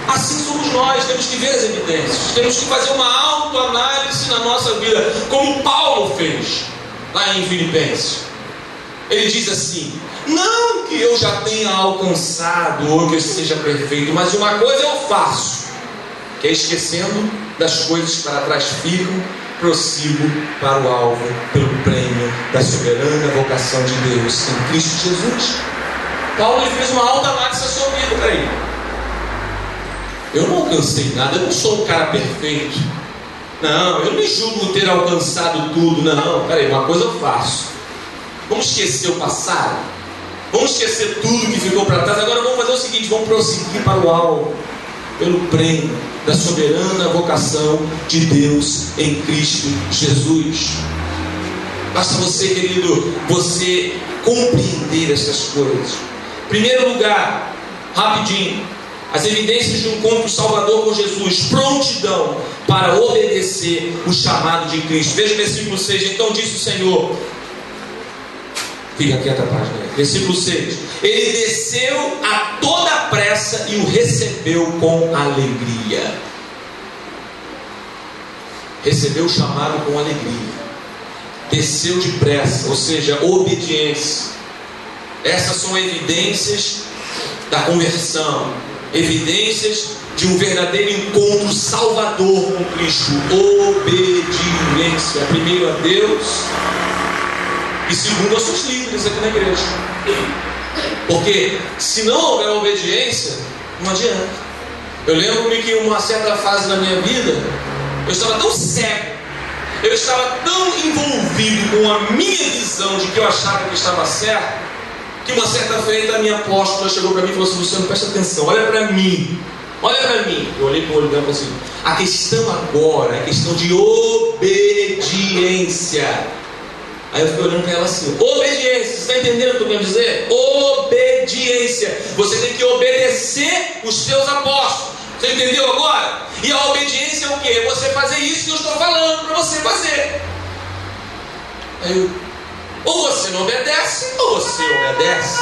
assim somos nós, temos que ver as evidências, temos que fazer uma autoanálise na nossa vida, como Paulo fez lá em Filipenses. Ele diz assim: não que eu já tenha alcançado ou que eu seja perfeito, mas uma coisa eu faço, que é esquecendo das coisas que para trás ficam, prossigo para o alvo, pelo prêmio da soberana vocação de Deus em Cristo Jesus. Paulo ele fez uma autoanálise da sua vida. Peraí, eu não alcancei nada, eu não sou um cara perfeito, não, eu não me julgo ter alcançado tudo, não. Peraí, uma coisa eu faço, vamos esquecer o passado, vamos esquecer tudo que ficou para trás, agora vamos fazer o seguinte, vamos prosseguir para o alvo, pelo prêmio da soberana vocação de Deus em Cristo Jesus. Basta você, querido, você compreender essas coisas. Em primeiro lugar, rapidinho, as evidências de um encontro salvador com Jesus, prontidão para obedecer o chamado de Cristo. Veja o versículo 6, então disse o Senhor, fica quieta a página aí. Versículo 6. Ele desceu a toda pressa e o recebeu com alegria. Recebeu o chamado com alegria. Desceu depressa, ou seja, obediência. Essas são evidências da conversão, evidências de um verdadeiro encontro salvador com Cristo. Obediência, primeiro a Deus e segundo aos seus líderes aqui na igreja. Porque se não houver obediência, não adianta. Eu lembro-me que em uma certa fase da minha vida, eu estava tão cego, eu estava tão envolvido com a minha visão de que eu achava que estava certo, que uma certa feita a minha apóstola chegou para mim e falou assim: Luciano, presta atenção, olha para mim, olha para mim. Eu olhei para o olho dela e falei assim: a questão agora é a questão de obediência. Aí eu fiquei olhando para ela assim: obediência, você está entendendo o que eu quero dizer? Obediência, você tem que obedecer os seus apóstolos. Você entendeu agora? E a obediência é o quê? É você fazer isso que eu estou falando para você fazer. Aí eu, ou você não obedece, ou você obedece.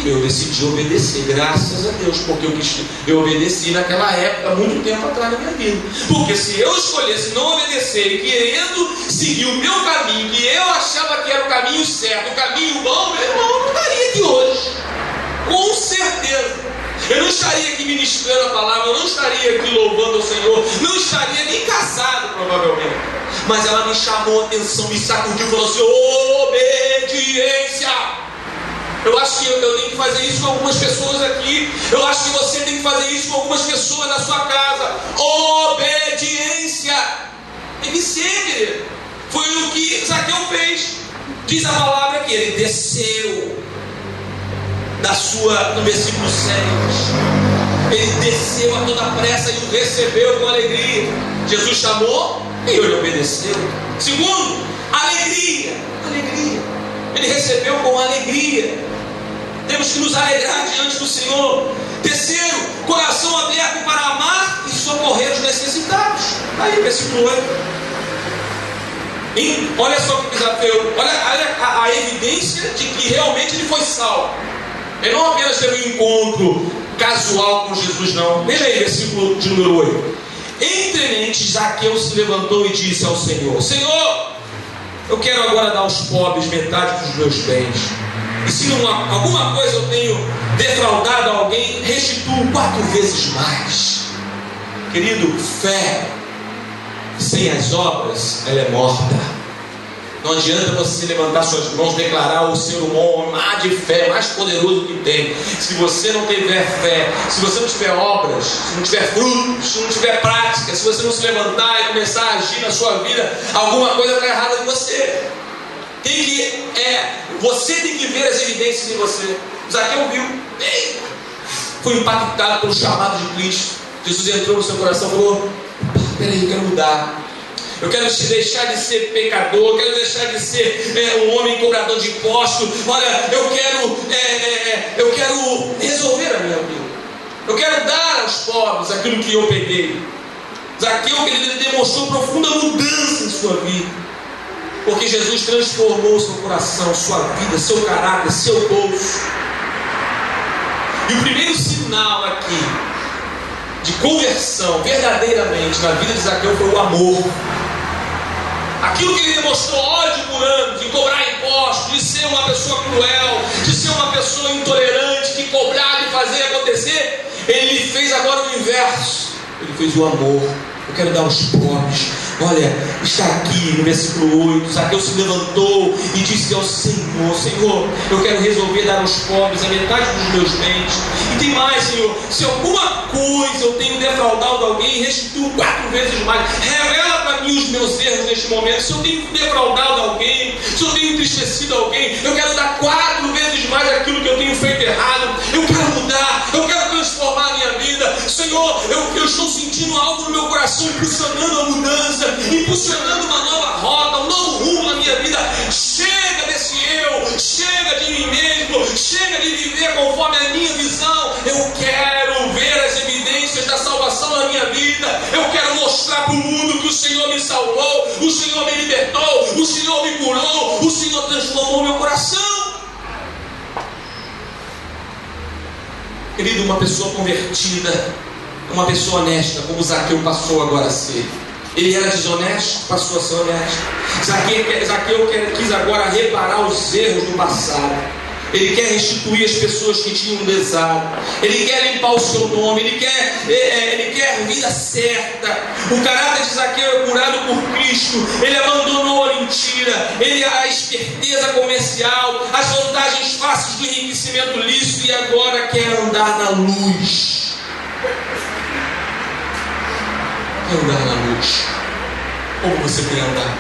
E eu decidi obedecer, graças a Deus, porque eu obedeci naquela época, muito tempo atrás na minha vida. Porque se eu escolhesse não obedecer, querendo seguir o meu caminho, que eu achava que era o caminho certo, o caminho bom, meu irmão, eu não estaria aqui hoje. Com certeza. Eu não estaria aqui ministrando a palavra, eu não estaria aqui louvando ao Senhor, não estaria nem casado, provavelmente. Mas ela me chamou a atenção, me sacudiu e falou assim: obediência. Eu acho que eu tenho que fazer isso com algumas pessoas aqui. Eu acho que você tem que fazer isso com algumas pessoas na sua casa. Obediência. Tem que ser, querido. Foi o que Zaqueu fez. Diz a palavra que ele desceu no versículo 6. Ele desceu a toda pressa e o recebeu com alegria. Jesus chamou e ele obedeceu. Segundo, alegria. Alegria. Ele recebeu com alegria. Temos que nos alegrar diante do Senhor. Terceiro, coração aberto para amar e socorrer os necessitados. Aí, versículo 8. Olha só o que Zaqueu, olha a evidência de que realmente ele foi salvo. Ele não apenas teve um encontro casual com Jesus, não. Veja aí, versículo de número 8. Entre mentes, Zaqueu se levantou e disse ao Senhor: Senhor, eu quero agora dar aos pobres metade dos meus bens. E se alguma coisa eu tenho defraudado alguém, restituo 4 vezes mais. Querido, fé sem as obras, ela é morta. Não adianta você levantar suas mãos, declarar o ser humano mais de fé, mais poderoso que tem. Se você não tiver fé, se você não tiver obras, se não tiver frutos, se não tiver prática, se você não se levantar e começar a agir na sua vida, alguma coisa está errada em você. Você tem que ver as evidências em você. Zaqueu viu, foi impactado pelo chamado de Cristo. Jesus entrou no seu coração e falou: peraí, eu quero mudar. Eu quero deixar de ser pecador, eu quero deixar de ser um homem cobrador de impostos. Olha, eu quero resolver a minha vida. Eu quero dar aos pobres aquilo que eu peguei. Zaqueu, ele demonstrou profunda mudança em sua vida, porque Jesus transformou seu coração, sua vida, seu caráter, seu bolso. E o primeiro sinal aqui de conversão verdadeiramente na vida de Zaqueu foi o amor. Aquilo que ele demonstrou ódio por anos, de cobrar impostos, de ser uma pessoa cruel, de ser uma pessoa intolerante, de cobrar, de fazer acontecer, ele fez agora o inverso. Ele fez o amor. Eu quero dar aos pobres. Olha, está aqui no versículo 8, Zaqueu se levantou e disse ao Senhor: Senhor, eu quero resolver dar aos pobres a metade dos meus bens. E tem mais, Senhor, se alguma coisa eu tenho defraudado alguém, restituo 4 vezes mais. Revela para mim os meus erros neste momento. Se eu tenho defraudado alguém, se eu tenho entristecido alguém, eu quero dar 4 vezes mais aquilo que eu tenho feito errado. Eu quero mudar, eu quero transformar a minha vida. Senhor, eu estou sentindo algo no meu coração impulsionando a mudança, impulsionando uma nova rota, um novo rumo na minha vida. Chega desse eu, chega de mim mesmo, chega de viver conforme a minha visão. Eu quero ver as evidências da salvação na minha vida. Eu quero mostrar para o mundo que o Senhor me salvou, o Senhor me libertou, o Senhor me curou, o Senhor transformou meu coração. Querido, uma pessoa convertida, uma pessoa honesta, como Zaqueu passou agora a ser. Ele era desonesto, passou a ser honesto. Zaqueu quis agora reparar os erros do passado. Ele quer restituir as pessoas que tinham lesado. Ele quer limpar o seu nome. Ele quer a vida certa. O caráter de Zaqueu é curado por Cristo. Ele abandonou a mentira, a esperteza comercial, as vantagens fáceis do enriquecimento lícito, e agora quer andar na luz. Andar na luz. Como você quer andar?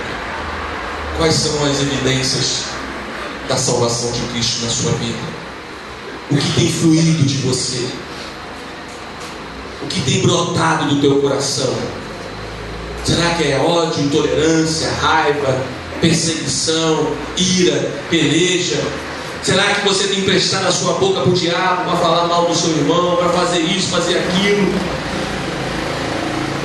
Quais são as evidências da salvação de Cristo na sua vida? O que tem fluído de você? O que tem brotado do teu coração? Será que é ódio, intolerância, raiva, perseguição, ira, peleja? Será que você tem emprestado a sua boca para o diabo, para falar mal do seu irmão, para fazer isso, fazer aquilo?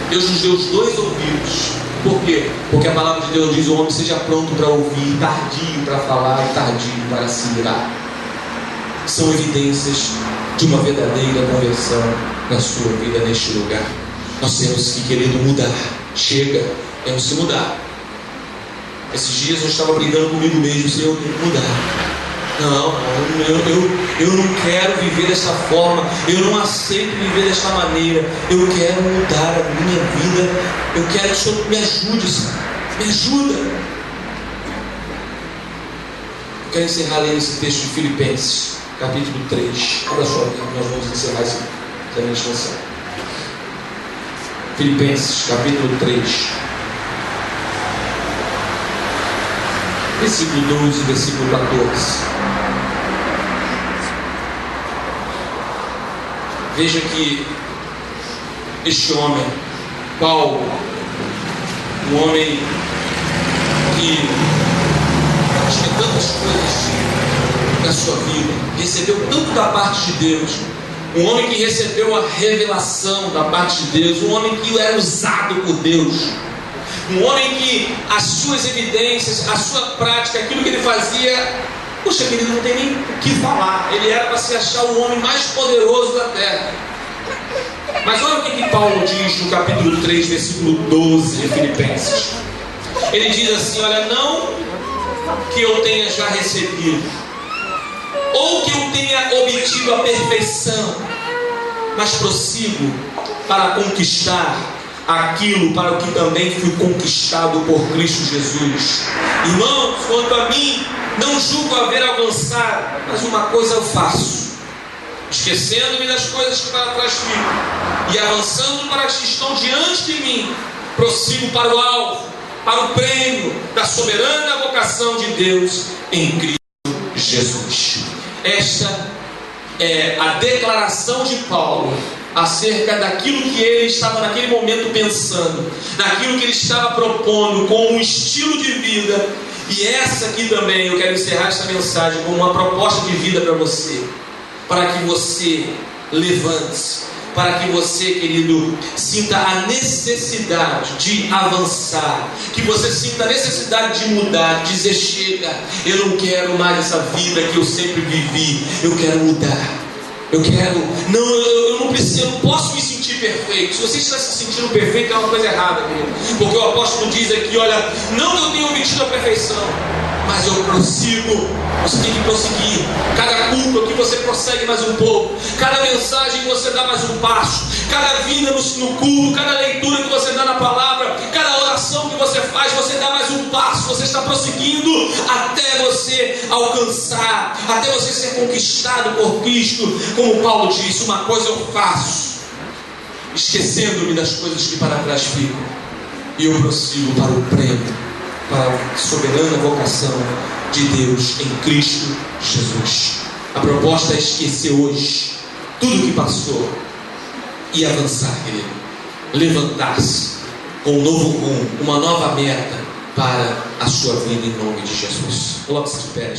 Deus nos deu os 2 ouvidos. Por quê? Porque a palavra de Deus diz: o homem seja pronto para ouvir, tardio para falar e tardio para se irar. São evidências de uma verdadeira conversão na sua vida neste lugar. Nós temos que, querido, mudar. Chega, temos que mudar. Esses dias eu estava brigando comigo mesmo: Senhor, eu tenho que mudar. Não, eu não quero viver desta forma, eu não aceito viver desta maneira. Eu quero mudar a minha vida. Eu quero que o Senhor me ajude, Senhor. Me ajuda. Eu quero encerrar lendo esse texto de Filipenses, capítulo 3. Abra sua Bíblia, nós vamos encerrar essa ministração. Filipenses, capítulo 3, versículo 12 e versículo 14. Veja que este homem, Paulo, um homem que tinha tantas coisas na sua vida, recebeu tanto da parte de Deus, um homem que recebeu a revelação da parte de Deus, um homem que era usado por Deus, um homem que as suas evidências, a sua prática, aquilo que ele fazia, puxa, ele não tem nem o que falar. Ele era para se achar o homem mais poderoso da terra. Mas olha o que Paulo diz no capítulo 3, versículo 12 de Filipenses. Ele diz assim: olha, não que eu tenha já recebido, ou que eu tenha obtido a perfeição, mas prossigo para conquistar aquilo para o que também fui conquistado por Cristo Jesus. Irmãos, quanto a mim, não julgo haver alcançado, mas uma coisa eu faço, esquecendo-me das coisas que para trás ficam e avançando para as que estão diante de mim, prossigo para o alvo, para o prêmio da soberana vocação de Deus em Cristo Jesus. Esta é a declaração de Paulo acerca daquilo que ele estava naquele momento pensando, naquilo que ele estava propondo como um estilo de vida. E essa aqui também, eu quero encerrar esta mensagem com uma proposta de vida para você, para que você levante-se, para que você, querido, sinta a necessidade de avançar, que você sinta a necessidade de mudar, de dizer: chega, eu não quero mais essa vida que eu sempre vivi, eu quero mudar. Eu não posso me sentir perfeito. Se você está se sentindo perfeito, é uma coisa errada, querido. Porque o apóstolo diz aqui: olha, não que eu tenha obtido a perfeição, mas eu prossigo. Você tem que prosseguir. Cada culto aqui você prossegue mais um pouco. Cada mensagem você dá mais um passo. Cada vinda no culto, cada leitura que você dá na palavra, cada oração que você faz, você dá mais um passo. Você está prosseguindo até você alcançar, até você ser conquistado por Cristo. Como Paulo disse: uma coisa eu faço, esquecendo-me das coisas que para trás ficam, e eu prossigo para o prêmio, para a soberana vocação de Deus em Cristo Jesus. A proposta é esquecer hoje tudo que passou e avançar, querido. Levantar-se com um novo rumo, uma nova meta para a sua vida em nome de Jesus. Coloque-se de pé.